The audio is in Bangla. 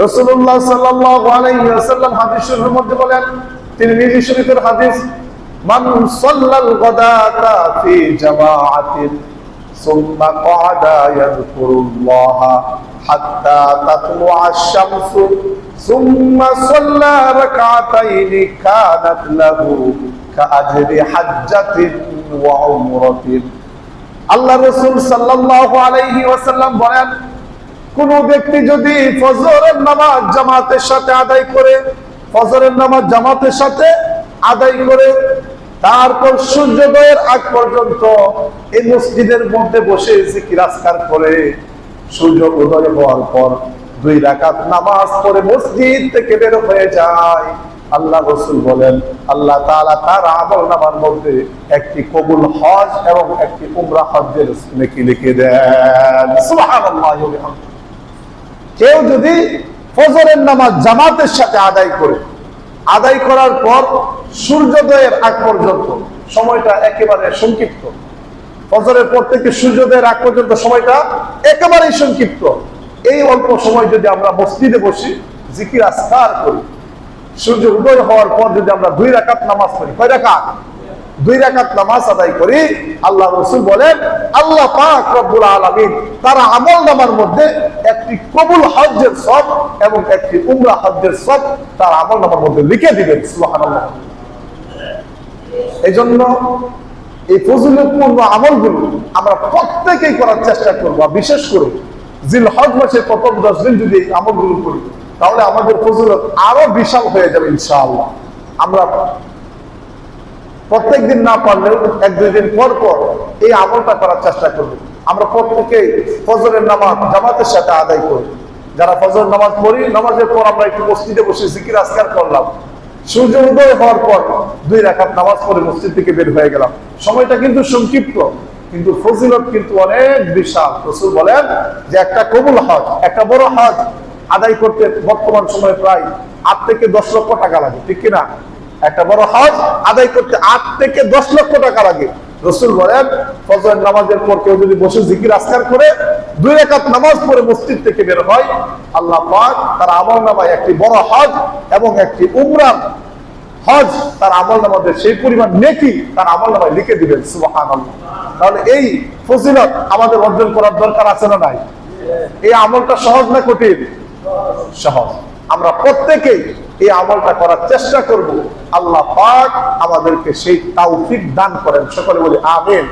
রাসূলুল্লাহ সাল্লাল্লাহু আলাইহি ওয়াসাল্লাম হাদিস শরীফের মধ্যে বলেন, তিরমিজি শরীফের হাদিস, মান সাল্লাল গাদাতা ফি জামাআতিন সুম্মা ক্বাদা ইয়াযকুরুল্লাহা হাত্তা তাতলুআ আশ-শামসু সুম্মা সাল্লা রাকআতাইনি কানাত লাহু কাআজরি হাজ্জাতিন ওয়া উমরাতিন। আল্লাহ রাসূল সাল্লাল্লাহু আলাইহি ওয়াসাল্লাম বলেন, কোন ব্যক্তি যদি ফজরের নামাজ জামাতের সাথে আদায় করে, ফজরের নামাজ জামাতের সাথে আদায় করে তারপর সূর্যোদয়ের আগ পর্যন্ত এই মসজিদের মধ্যে বসে জিকির আজকার করে, সূর্য উদয় হওয়ার পর 2 রাকাত নামাজ পড়ে মসজিদ থেকে বের হয়ে যায়, আল্লাহ রাসূল বলেন আল্লাহ তাআলা তার আমলনামার মধ্যে একটি কবুল হজ এবং একটি উমরা হজ্জের নেকি লিখে দেন। সুবহানাল্লাহি ওয়া বিহামদিহি। কেউ যদি ফজরের নামাজ জামাতের সাথে আদায় করে, আদায় করার পর সূর্যোদয়ের আগ পর্যন্ত, সময়টা একেবারে সংক্ষিপ্ত, ফজরের পর থেকে সূর্যোদয়ের আগ পর্যন্ত সময়টা একেবারেই সংক্ষিপ্ত, এই অল্প সময় যদি আমরা মসজিদে বসি জিকির আজকার করি, সূর্য উদয় হওয়ার পর যদি আমরা 2 রাকাত নামাজ পড়ি, কয় রাকাত? 2 রাকাত নামাজ আদায় করি, আল্লাহ রাসূল বলেন আল্লাহ পাক রব্বুল আলামিন তার আমলনামার মধ্যে একটি কবুল হজ্জের সওয়াব এবং একটি উমরা হজ্জের সওয়াব তার আমলনামার মধ্যে লিখে দিবেন। সুবহানাল্লাহ। এইজন্য এই ফজিলতপূর্ণ আমলগুলো আমরা প্রত্যেকেই করার চেষ্টা করব। বিশেষ করে জিলহজ মাসের প্রথম 10 দিন যদি এই আমলগুলো করি তাহলে আমাদের ফজিলত আরো বিশাল হয়ে যাবে ইনশাআল্লাহ। আমরা প্রত্যেকদিন না পারলেও 1-2 দিন পর পর এই আমলটা করার চেষ্টা করব। আমরা প্রত্যেকেই ফজরের নামাজ জামাতের সাথে আদায় করি। যারা ফজর নামাজ পড়ি, নামাজের পর আমরা একটু মসজিদে বসে জিকির আজকার করলাম, সূর্য উদয় হওয়ার পর 2 রাকাত নামাজ পড়ে মসজিদ থেকে বের হয়ে গেলাম। সময়টা কিন্তু সংক্ষিপ্ত, কিন্তু ফজিলত কিন্তু অনেক বিশাল। রাসূল বলেন যে একটা কবুল হজ, একটা বড় হজ আদায় করতে বর্তমান সময়ে প্রায় 8 থেকে 10 লক্ষ টাকা লাগে, ঠিক কিনা? একটা বড় হজ আদায় করতে 8 থেকে 10 লক্ষ টাকা লাগে। রাসূল বলেন ফজর নামাজের পর কেউ যদি বসে জিকির আজকার করে 2 রাকাত নামাজ পড়ে মসজিদ থেকে বের হয়, আল্লাহ পাক তার আমলনামায় একটি বড় হজ এবং একটি উমরা হজ তার আমলনামাতে সেই পরিমাণ নেকি তার আমলনামায় লিখে দিবেন। সুবহানাল্লাহ। তাহলে এই ফজিলত আমাদের অর্জন করার দরকার আছে না নাই? এই আমলটা সহজ না কঠিন? সহজ। আমরা প্রত্যেকেই এই আমলটা করার চেষ্টা করব। আল্লাহ পাক আমাদেরকে সেই তৌফিক দান করেন। সকলে বলি আমিন।